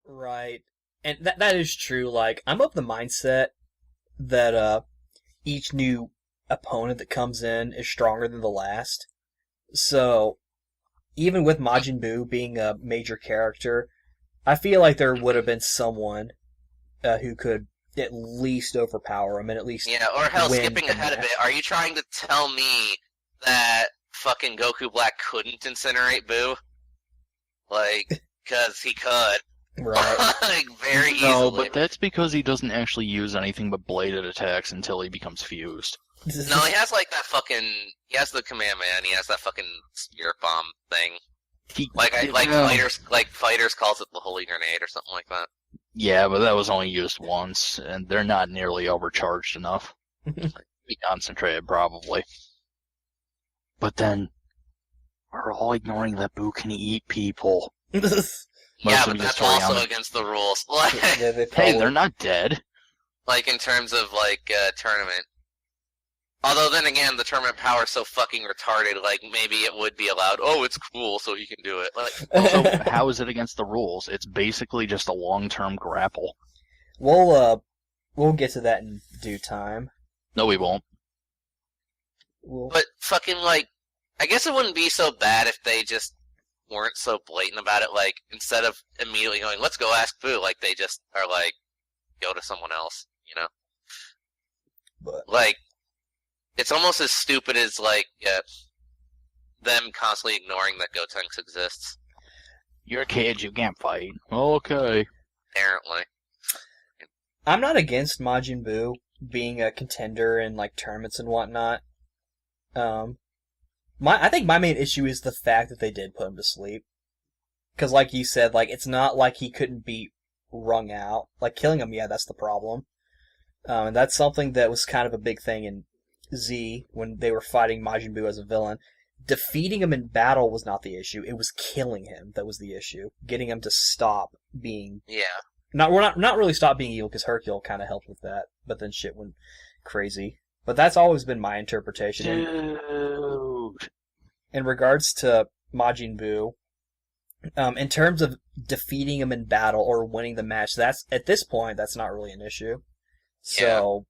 Right. And that is true. Like, I'm of the mindset that each new opponent that comes in is stronger than the last. So, even with Majin Buu being a major character, I feel like there would have been someone who could at least overpower him and at least Yeah, or hell, win skipping the ahead a match. bit, are you trying to tell me that fucking Goku Black couldn't incinerate Boo? Like, cause he could. Right. Like, very No, easily. but that's because he doesn't actually use anything but bladed attacks until he becomes fused. No, he has like that fucking. He has the Kamehameha, and he has that fucking spirit bomb thing. Fighters calls it the holy grenade or something like that. Yeah, but that was only used once, and they're not nearly overcharged enough. Be concentrated, probably. But then, we're all ignoring that Boo can eat people. Yeah, but that's also against the rules. Hey, they're not dead. Like, in terms of, like, tournament. Although, then again, the tournament power is so fucking retarded, like, maybe it would be allowed. Oh, it's cool, so he can do it. Like, Also, how is it against the rules? It's basically just a long-term grapple. We'll get to that in due time. No, we won't. But fucking, like, I guess it wouldn't be so bad if they just weren't so blatant about it. Like, instead of immediately going, let's go ask Boo, like, they just are like, go to someone else, you know? But like, it's almost as stupid as, like, them constantly ignoring that Gotenks exists. You're kids, you can't fight. Okay. Apparently. I'm not against Majin Buu being a contender in like tournaments and whatnot. I think my main issue is the fact that they did put him to sleep. Because, like you said, like it's not like he couldn't be wrung out. Like killing him, yeah, that's the problem. And that's something that was kind of a big thing in Z when they were fighting Majin Buu as a villain. Defeating him in battle was not the issue; it was killing him that was the issue. Getting him to stop being not really stop being evil, because Hercule kind of helped with that, but then shit went crazy. But that's always been my interpretation. Dude. In regards to Majin Buu, in terms of defeating him in battle or winning the match, that's at this point that's not really an issue. So,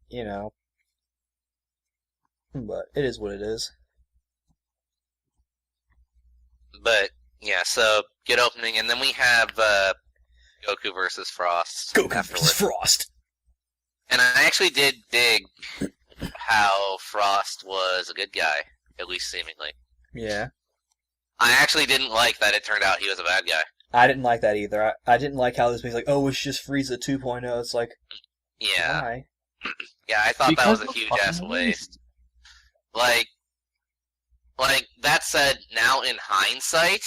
you know, but it is what it is. But yeah, so good opening, and then we have Goku versus Frost. Goku versus Frost. And I actually did dig how Frost was a good guy, at least seemingly. Yeah. I actually didn't like that it turned out he was a bad guy. I didn't like that either. I didn't like how this was like, oh, it's just Frieza 2.0. It's like, yeah. Why? Yeah, I thought Because that was a huge ass waste. Like, that said, now in hindsight,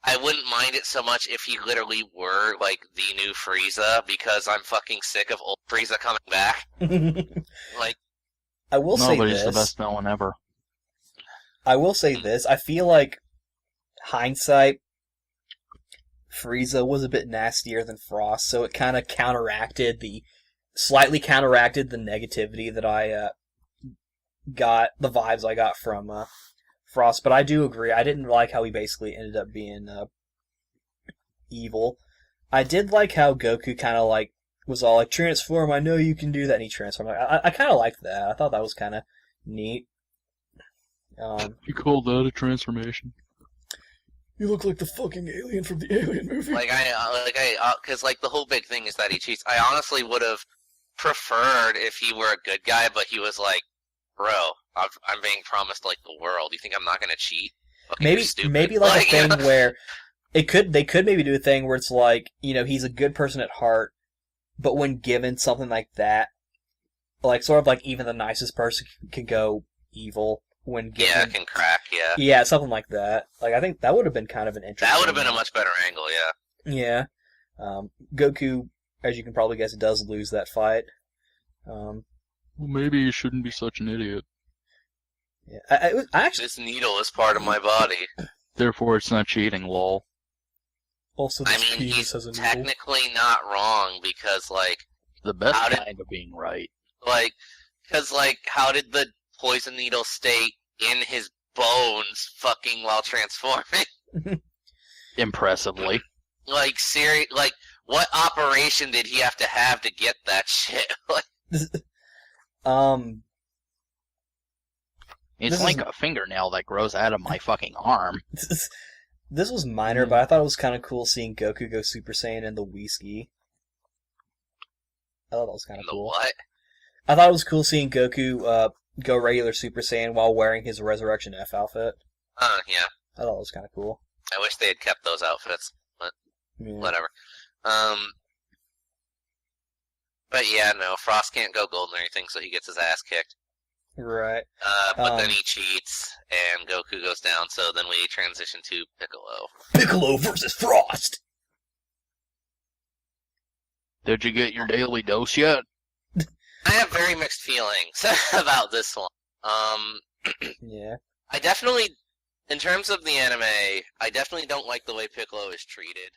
I wouldn't mind it so much if he literally were, like, the new Frieza, because I'm fucking sick of old Frieza coming back. Like, I will say Nobody's this. the best villain ever. I will say this. I feel like hindsight, Frieza was a bit nastier than Frost, so it kind of slightly counteracted the negativity that I got, the vibes I got from Frost. But I do agree. I didn't like how he basically ended up being evil. I did like how Goku kind of like was all like, transform, I know you can do that, and he transformed. I kind of liked that. I thought that was kind of neat. You call that a transformation? You look like the fucking alien from the Alien movie. because the whole big thing is that he cheats. I honestly would have preferred if he were a good guy, but he was like, bro, I'm being promised like the world. You think I'm not gonna cheat? Fucking you're stupid. Maybe like a thing where they could maybe do a thing where it's like, you know, he's a good person at heart, but when given something like that, like sort of like even the nicest person can go evil. When given, yeah, it can crack, yeah. Yeah, something like that. Like, I think that would have been kind of an interesting... That would have been a much better angle, yeah. Yeah. Goku, as you can probably guess, does lose that fight. Well, maybe you shouldn't be such an idiot. Yeah, I actually... This needle is part of my body. Therefore, it's not cheating, lol. Also, I this mean, penis he's has a needle. technically not wrong, because, like... The best How did- kind of being right. Like, because, like, how did the poison needle stay in his bones fucking while transforming? Impressively. Like, what operation did he have to get that shit? Like, It's This like is- a fingernail that grows out of my fucking arm. this was minor, but I thought it was kind of cool seeing Goku go Super Saiyan in the Whiskey. I thought that was kind of the cool. what? I thought it was cool seeing Goku go regular Super Saiyan while wearing his Resurrection F outfit. Yeah. I thought it was kind of cool. I wish they had kept those outfits, but Yeah. whatever. But yeah, no, Frost can't go golden or anything, so he gets his ass kicked. Right. But then he cheats, and Goku goes down, so then we transition to Piccolo. Piccolo versus Frost! Did you get your daily dose yet? I have very mixed feelings about this one. Yeah. I definitely, in terms of the anime, I definitely don't like the way Piccolo is treated.